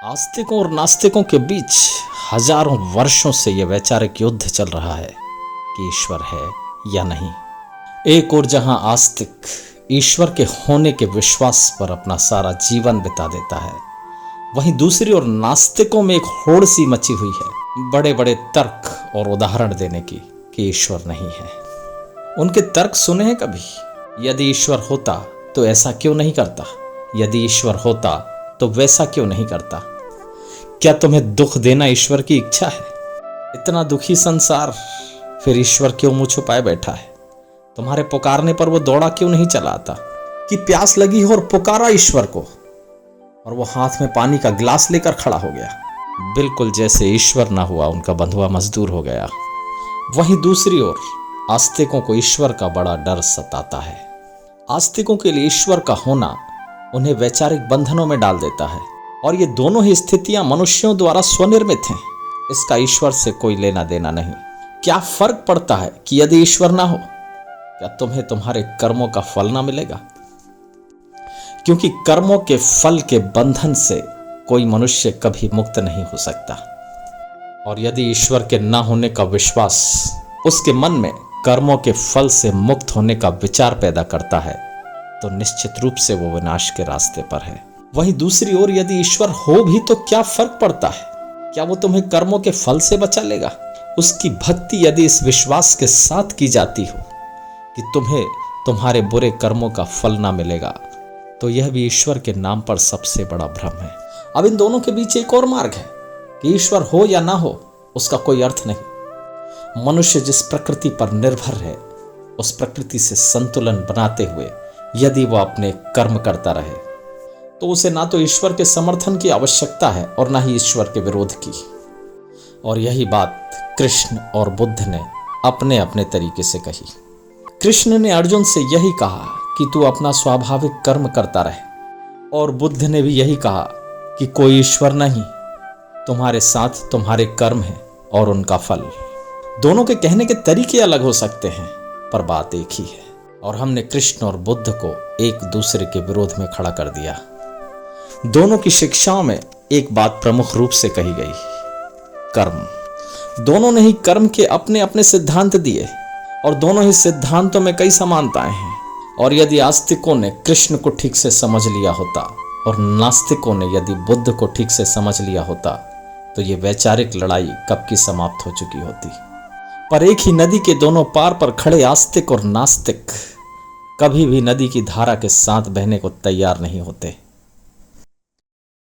आस्तिकों और नास्तिकों के बीच हजारों वर्षों से यह वैचारिक युद्ध चल रहा है कि ईश्वर है या नहीं। एक और जहां आस्तिक ईश्वर के होने के विश्वास पर अपना सारा जीवन बिता देता है, वहीं दूसरी ओर नास्तिकों में एक होड़ सी मची हुई है बड़े बड़े तर्क और उदाहरण देने की कि ईश्वर नहीं है। उनके तर्क सुने हैं कभी? यदि ईश्वर होता तो ऐसा क्यों नहीं करता? यदि ईश्वर होता तो वैसा क्यों नहीं करता? क्या तुम्हें दुख देना ईश्वर की इच्छा है? इतना दुखी संसार, फिर ईश्वर क्यों मुंह छुपाए बैठा है? तुम्हारे पुकारने पर वो दौड़ा क्यों नहीं चला आता? कि प्यास लगी हो और पुकारा ईश्वर को और वो हाथ में पानी का गिलास लेकर खड़ा हो गया, बिल्कुल जैसे ईश्वर ना हुआ, उनका बंधुआ मजदूर हो गया। वहीं दूसरी ओर आस्तिकों को ईश्वर का बड़ा डर सताता है। आस्तिकों के लिए ईश्वर का होना उन्हें वैचारिक बंधनों में डाल देता है और ये दोनों ही स्थितियां मनुष्यों द्वारा स्वनिर्मित हैं। इसका ईश्वर से कोई लेना देना नहीं। क्या फर्क पड़ता है कि यदि ईश्वर ना हो, क्या तुम्हें तुम्हारे कर्मों का फल ना मिलेगा? क्योंकि कर्मों के फल के बंधन से कोई मनुष्य कभी मुक्त नहीं हो सकता। और यदि ईश्वर के ना होने का विश्वास उसके मन में कर्मों के फल से मुक्त होने का विचार पैदा करता है, तो निश्चित रूप से वो विनाश के रास्ते पर है। वहीं दूसरी ओर यदि ईश्वर हो भी तो क्या फर्क पड़ता है? क्या वो तुम्हें कर्मों के फल से बचा लेगा? उसकी भक्ति यदि इस विश्वास के साथ की जाती हो कि तुम्हें तुम्हारे बुरे कर्मों का फल ना मिलेगा, तो यह भी ईश्वर के नाम पर सबसे बड़ा भ्रम है। अब इन दोनों के बीच एक और मार्ग है कि ईश्वर हो या ना हो, उसका कोई अर्थ नहीं। मनुष्य जिस प्रकृति पर निर्भर है, उस प्रकृति से संतुलन बनाते हुए यदि वह अपने कर्म करता रहे, तो उसे ना तो ईश्वर के समर्थन की आवश्यकता है और ना ही ईश्वर के विरोध की। और यही बात कृष्ण और बुद्ध ने अपने अपने तरीके से कही। कृष्ण ने अर्जुन से यही कहा कि तू अपना स्वाभाविक कर्म करता रहे, और बुद्ध ने भी यही कहा कि कोई ईश्वर नहीं, तुम्हारे साथ तुम्हारे कर्म है और उनका फल। दोनों के कहने के तरीके अलग हो सकते हैं, पर बात एक ही है। और हमने कृष्ण और बुद्ध को एक दूसरे के विरोध में खड़ा कर दिया। दोनों की शिक्षाओं में एक बात प्रमुख रूप से कही गई, कर्म। दोनों ने ही कर्म के अपने अपने सिद्धांत दिए और दोनों ही सिद्धांतों में कई समानताएं हैं। और यदि आस्तिकों ने कृष्ण को ठीक से समझ लिया होता और नास्तिकों ने यदि बुद्ध को ठीक से समझ लिया होता, तो ये वैचारिक लड़ाई कब की समाप्त हो चुकी होती। पर एक ही नदी के दोनों पार पर खड़े आस्तिक और नास्तिक कभी भी नदी की धारा के साथ बहने को तैयार नहीं होते।